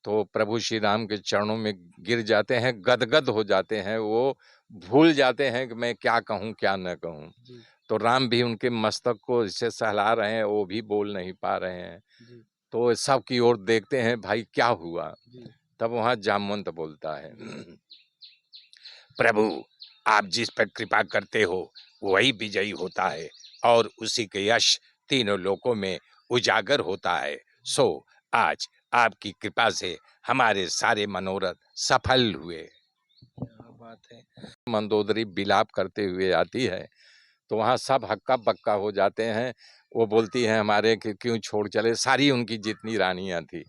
तो प्रभु श्री राम के चरणों में गिर जाते हैं, गदगद हो जाते हैं, वो भूल जाते हैं कि मैं क्या कहूँ क्या न कहूँ। तो राम भी उनके मस्तक को इससे सहला रहे हैं, वो भी बोल नहीं पा रहे हैं। तो सब की ओर देखते हैं, भाई क्या हुआ। तब वहां जामवंत बोलता है, प्रभु आप जिस पर कृपा करते हो वही विजयी होता है और उसी के यश तीनों लोकों में उजागर होता है। सो आज आपकी कृपा से हमारे सारे मनोरथ सफल हुए। क्या बात है। मंदोदरी विलाप करते हुए आती है तो वहाँ सब हक्का बक्का हो जाते हैं। वो बोलती है हमारे कि क्यों छोड़ चले, सारी उनकी जितनी रानियां थी।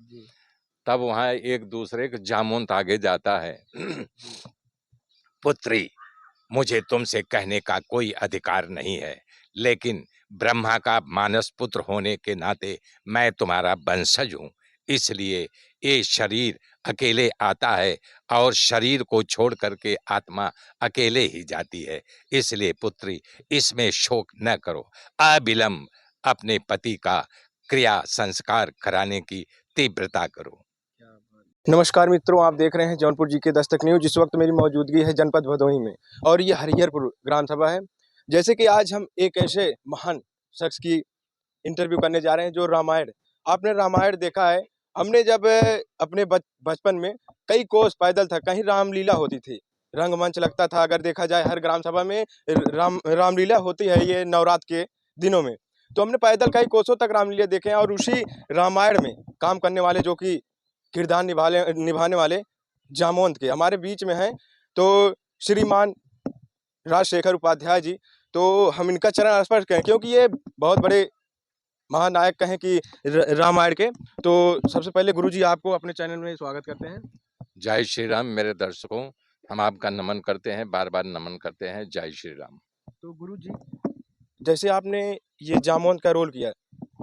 तब वहाँ एक दूसरे के जामुन आगे जाता है, पुत्री मुझे तुमसे कहने का कोई अधिकार नहीं है, लेकिन ब्रह्मा का मानस पुत्र होने के नाते मैं तुम्हारा वंशज हूँ, इसलिए ये शरीर अकेले आता है और शरीर को छोड़ करके आत्मा अकेले ही जाती है। इसलिए पुत्री इसमें शोक न करो, अविलंब अपने पति का क्रिया संस्कार कराने की तीव्रता करो। नमस्कार मित्रों, आप देख रहे हैं जौनपुर जी के दस्तक न्यूज। इस वक्त मेरी मौजूदगी है जनपद भदोही में और ये हरिहरपुर ग्राम सभा है। जैसे कि आज हम एक ऐसे महान शख्स की इंटरव्यू करने जा रहे हैं जो रामायण, आपने रामायण देखा है। हमने जब अपने बचपन में कई कोस पैदल था, कहीं रामलीला होती थी, रंगमंच लगता था। अगर देखा जाए हर ग्राम सभा में रामलीला होती है ये नवरात्र के दिनों में। तो हमने पैदल कई कोसों तक रामलीला देखे हैं और उसी रामायण में काम करने वाले जो कि किरदार निभाने वाले जामवंत के हमारे बीच में हैं, तो श्रीमान राजशेखर उपाध्याय जी। तो हम इनका चरण स्पर्श करें क्योंकि ये बहुत बड़े महानायक कहें कि रामायण के। तो सबसे पहले गुरुजी आपको अपने चैनल में स्वागत करते हैं। जय श्री राम। मेरे दर्शकों, हम आपका नमन करते हैं, बार बार नमन करते हैं। जय श्री राम। तो गुरुजी, जैसे आपने ये जामवंत का रोल किया,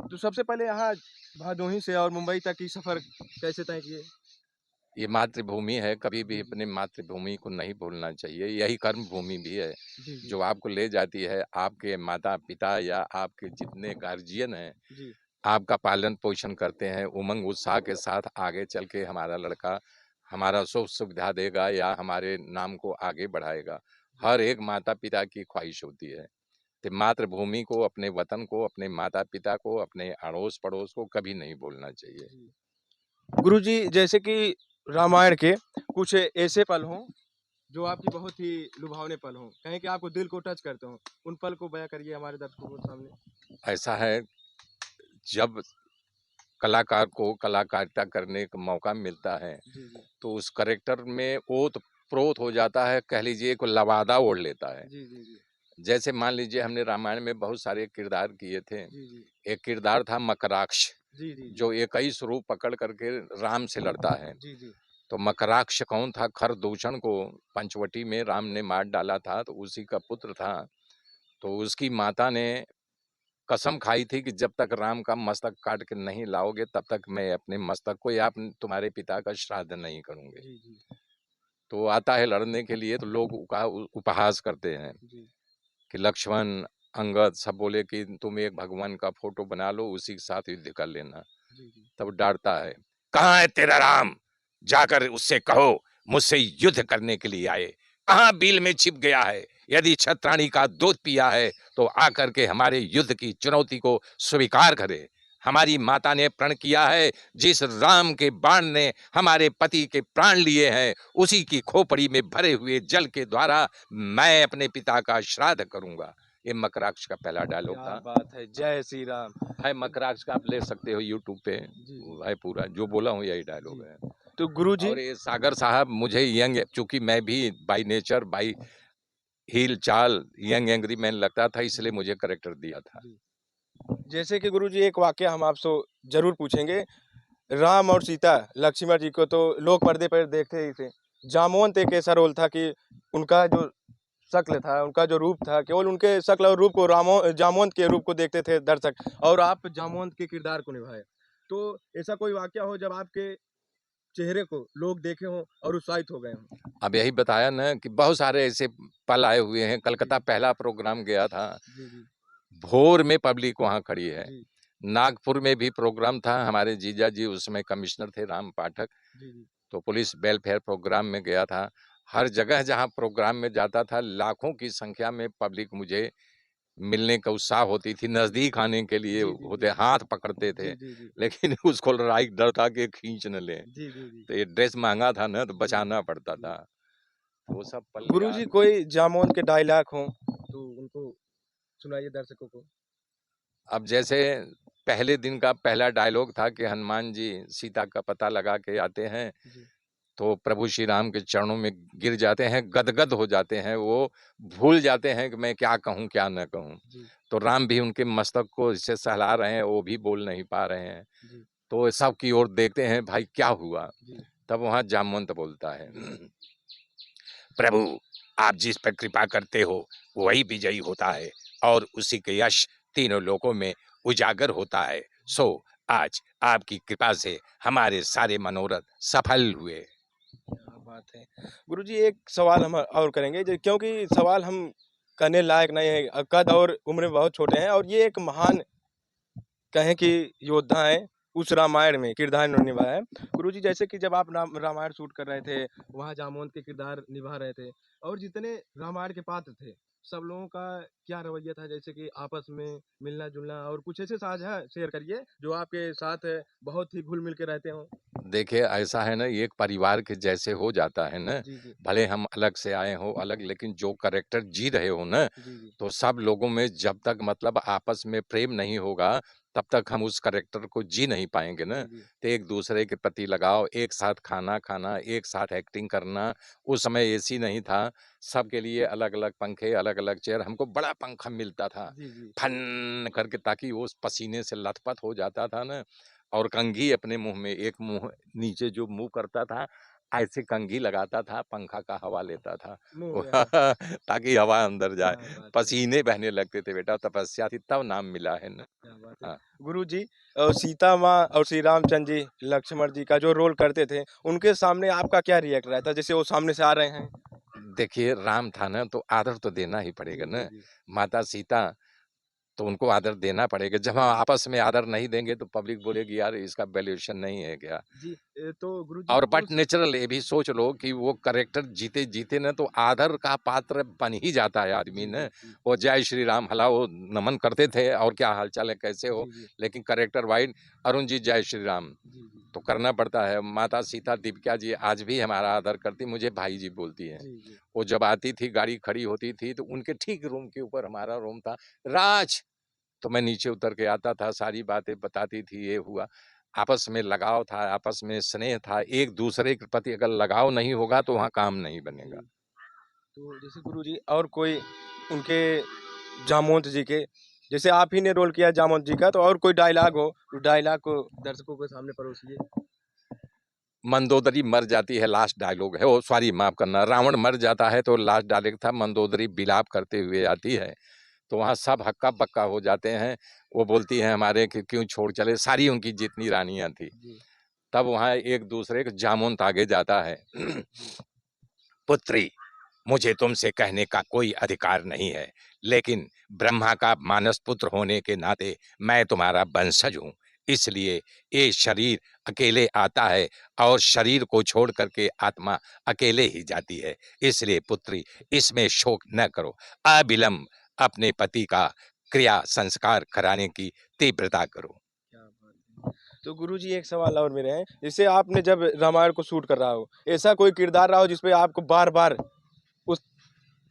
तो सबसे पहले यहाँ भदोही से और मुंबई तक की सफर कैसे तय किए? ये मातृभूमि है, कभी भी अपने मातृभूमि को नहीं भूलना चाहिए। यही कर्म भूमि भी है जो आपको ले जाती है। आपके माता पिता या आपके जितने गार्जियन हैं, आपका पालन पोषण करते हैं, उमंग उत्साह के साथ आगे चल के हमारा लड़का हमारा सुख सुविधा देगा या हमारे नाम को आगे बढ़ाएगा। हर एक माता पिता की ख्वाहिश होती है। तो मातृभूमि को, अपने वतन को, अपने माता पिता को, अपने अड़ोस पड़ोस को कभी नहीं भूलना चाहिए। गुरुजी, जैसे कि रामायण के कुछ ऐसे पल हों जो आपकी बहुत ही लुभावने पल हों, कहें कि आपको दिल को टच करते हों, उन पल को बयां करिए हमारे दर्शकों के सामने। ऐसा है, जब कलाकार को कलाकारिता करने का मौका मिलता है तो उस करेक्टर में ओत प्रोत हो जाता है, कह लीजिए को लवादा ओढ़ लेता है। जैसे मान लीजिए हमने रामायण में बहुत सारे किरदार किए थे। एक किरदार था मकराक्ष, जो 21 रूप पकड़ करके राम से लड़ता है। तो मकराक्ष कौन था? खरदूषण को पंचवटी में राम ने मार डाला था, तो उसी का पुत्र था। तो उसकी माता ने कसम खाई थी कि जब तक राम का मस्तक काट के नहीं लाओगे तब तक मैं अपने मस्तक को या तुम्हारे पिता का श्राद्ध नहीं करूंगी। तो आता है लड़ने के लिए, तो लोग उपहास करते हैं कि लक्ष्मण, अंगद सब बोले कि तुम एक भगवान का फोटो बना लो, उसी के साथ युद्ध कर लेना। तब डांटता है, कहाँ है तेरा राम? जाकर उससे कहो मुझसे युद्ध करने के लिए आए। कहाँ बिल में छिप गया है? यदि छत्राणी का दूध पिया है तो आकर के हमारे युद्ध की चुनौती को स्वीकार करे। हमारी माता ने प्रण किया है, जिस राम के बाण ने हमारे पति के प्राण लिए हैं, उसी की खोपड़ी में भरे हुए जल के द्वारा मैं अपने पिता का श्राद्ध करूंगा। ये मकराक्ष का पहला डायलॉग था। बात है, जय श्री राम। है मकराक्ष का, आप ले सकते हो यूट्यूब पे, है पूरा जो बोला हूँ यही डायलॉग है। तो गुरुजी, और ये सागर साहब मुझे यंग, चूंकि मैं भी बाई नेचर, बाई हिल चाल यंग एंग्री मैन लगता था, इसलिए मुझे करेक्टर दिया था। जैसे कि गुरुजी एक वाकया हम आपसे जरूर पूछेंगे। राम और सीता, लक्ष्मण जी को तो लोग पर्दे पर देखते ही थे। जामवंत एक ऐसा रोल था कि उनका जो शक्ल था, उनका जो रूप था, केवल उनके शक्ल और रूप को जामवंत के रूप को देखते थे दर्शक, और आप जामवंत के किरदार को निभाए। तो ऐसा कोई वाकया हो जब आपके चेहरे को लोग देखे हों और उत्साहित हो गए हों? अब यही बताया ना कि बहुत सारे ऐसे पल आए हुए हैं। कलकत्ता पहला प्रोग्राम गया था, भोर में पब्लिक वहाँ खड़ी है, नागपुर में भी प्रोग्राम था, हमारे जीजा जी उसमें कमिश्नर थे राम पाठक, जी, जी। तो पुलिस वेलफेयर प्रोग्राम में गया था। हर जगह जहाँ प्रोग्राम में जाता था, लाखों की संख्या में पब्लिक मुझे मिलने का उत्साह होती थी, नज़दीक आने के लिए जी, जी, होते, जी। हाथ पकड़ते थे, जी, जी, जी। लेकिन उसको राइट डर था कि खींच न लें। जी, जी, जी। तो ये ड्रेस महँगा था ना, तो जी, बचाना पड़ता जी। था। तो वो सब पल गुरुजी याद। कोई जामोन के डायलॉग हों, तो उनको सुनाइए दर्शकों को। अब जैसे पहले दिन का पहला डायलॉग था कि हनुमान जी सीता का पता लगा के आते हैं, जी, तो प्रभु श्री राम के चरणों में गिर जाते हैं, गदगद हो जाते हैं, वो भूल जाते हैं कि मैं क्या कहूँ, क्या न कहूँ। जी, तो राम भी उनके मस्तक को इससे सहला रहे हैं, वो भी बोल नहीं पा रहे हैं। जी, तो सब की ओर देखते हैं, भाई क्या हुआ? जी, तब वहाँ जामवंत बोलता है, जी, प्रभु आप जिस पर कृपा करते हो वही विजयी होता है और उसी के यश तीनों लोकों में उजागर होता है। सो आज आपकी कृपा से हमारे सारे मनोरथ सफल हुए। क्या बात है। गुरुजी एक सवाल हम और करेंगे क्योंकि सवाल हम करने लायक नहीं है, कद और उम्र में बहुत छोटे हैं और ये एक महान कहें कि योद्धा हैं, उस रामायण में किरदार इन्होंने निभाया है। गुरुजी जैसे कि जब आप रामायण शूट कर रहे थे, वहाँ जामवंत के किरदार निभा रहे थे और जितने रामायण के पात्र थे, सब लोगों का क्या रवैया था? जैसे कि आपस में मिलना-जुलना और कुछ ऐसे साझा शेयर करिए, जो आपके साथ बहुत ही घुल-मिल के रहते हों। देखिए ऐसा है ना, ये एक परिवार के जैसे हो जाता है ना। जी, जी। भले हम अलग से आए हो अलग, लेकिन जो कैरेक्टर जी रहे हो ना, जी, जी। तो सब लोगों में जब तक मतलब आपस में प्रेम नहीं होगा, तब तक हम उस कैरेक्टर को जी नहीं पाएंगे ना। जी, जी। तो एक दूसरे के प्रति लगाव, एक साथ खाना खाना, एक साथ एक्टिंग करना। उस समय एसी नहीं था, सबके लिए अलग अलग पंखे, अलग अलग चेयर, हमको बड़ा पंखा मिलता था जी, जी। फन करके, ताकि वो उस पसीने से लथपथ हो जाता था ना। और कंघी अपने मुंह में, एक मुंह नीचे जो मुंह करता था, ऐसे कंघी लगाता था, पंखा का हवा लेता था। मुँह में हाँ, ताकि हवा अंदर जाए, क्या बात है। पसीने बहने लगते थे। बेटा तपस्या थी तब नाम मिला है ना। क्या बात है। हाँ। गुरुजी सीता माँ और श्री रामचंद्र जी, लक्ष्मण जी का जो रोल करते थे, उनके सामने आपका क्या रिएक्ट रहता? जैसे वो सामने से आ रहे हैं। देखिए राम था ना, तो आदर तो देना ही पड़ेगा जी, जी, ना। जी। माता सीता, तो उनको आदर देना पड़ेगा। जब हम आपस में आदर नहीं देंगे तो पब्लिक बोलेगी यार इसका वैल्यूएशन नहीं है क्या? जी, तो गुरुजी और बट उस नेचुरल ये भी सोच लो कि वो कैरेक्टर जीते-जीते ना, तो आदर का पात्र बन ही जाता है आदमी जी, ना। जी, जी। वो जय श्री राम हलाओ नमन करते थे, और क्या हाल-चाल है, कैसे हो? जी, जी। लेकिन कैरेक्टर वाइज़ अरुण जी जय श्री राम जी, जी। तो करना पड़ता है। माता सीता दीपिका जी आज भी हमारा आदर करती, मुझे भाई जी बोलती हैं। जी, जी। वो जब आती थी, गाड़ी खड़ी होती थी, तो उनके ठीक रूम के ऊपर हमारा रूम था। राज! तो मैं नीचे उतर के आता था, सारी बातें बताती थी, ये हुआ। आपस में लगाव था, आपस में स्नेह था, एक-दूसरे के प्रति अगर लगाव नहीं होगा तो वहाँ काम नहीं बनेगा। जी। तो जैसे गुरुजी और कोई उनके जामवंत जी के जैसे आप ही ने रोल किया जामवंत जी का, तो और कोई डायलॉग हो, उस डायलॉग को दर्शकों के सामने परोसिए। मंदोदरी मर जाती है, लास्ट डायलॉग है, ओह सॉरी माफ़ करना, रावण मर जाता है तो लास्ट डायलॉग था, मंदोदरी विलाप करते हुए आती है, तो वहाँ सब हक्का-बक्का हो जाते हैं। वो बोलती हैं हमारे कि क्यों छोड़ चले, सारी उनकी जितनी रानियाँ थी। जी, तब वहाँ एक-दूसरे के जामवंत आगे जाता है। जी, पुत्री, मुझे तुमसे कहने का कोई अधिकार नहीं है, लेकिन ब्रह्मा का मानस पुत्र होने के नाते मैं तुम्हारा वंशज हूँ। इसलिए ये शरीर अकेले आता है और शरीर को छोड़ करके आत्मा अकेले ही जाती है। इसलिए पुत्री, इसमें शोक न करो। अविलंब अपने पति का क्रिया संस्कार कराने की तीव्रता करो। क्या बात है। तो गुरुजी एक सवाल और मेरे हैं, जैसे आपने जब रामायण को शूट कर रहा हो, ऐसा कोई किरदार रहा हो जिसपे आपको बार-बार उस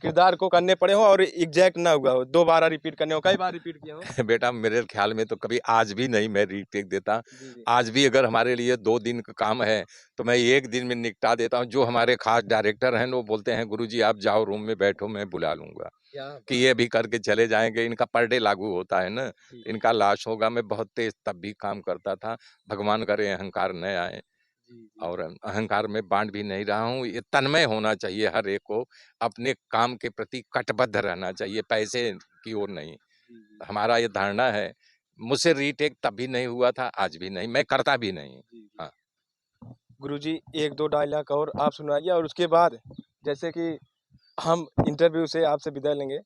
किरदार को करने पड़े हो और एग्ज़ैक्ट ना हुआ हो, दोबारा रिपीट करने हो, कई बार रिपीट किए हो? बेटा मेरे ख्याल में तो कभी आज भी नहीं मैं रीटेक देता। जी, जी। आज भी अगर हमारे लिए 2 दिन का काम है, तो मैं 1 दिन में निपटा देता हूँ। जो हमारे ख़ास डायरेक्टर हैं, वो बोलते हैं, "गुरुजी आप जाओ रूम में बैठो, मैं बुला लूँगा।" क्या कि बात ये है। भी करके चले जाएँगे, इनका पर डे लागू होता है ना, जी, इनका लॉस होगा। मैं बहुत तेज़ तब भी काम करता था। भगवान करे अहंकार न आए, जी, जी, और अहंकार में बाँट भी नहीं रहा हूँ। ये तन्मय होना चाहिए हर एक को, अपने काम के प्रति कटिबद्ध रहना चाहिए, पैसे की ओर नहीं। जी, जी, हमारा ये धारणा है। मुझसे रीटेक तब भी नहीं हुआ था, आज भी नहीं, मैं करता भी नहीं। जी, जी। हाँ। गुरुजी 1-2 डायलॉग और आप सुनाइए और उसके बाद जैसे कि हम इंटरव्यू से आपसे विदा लेंगे।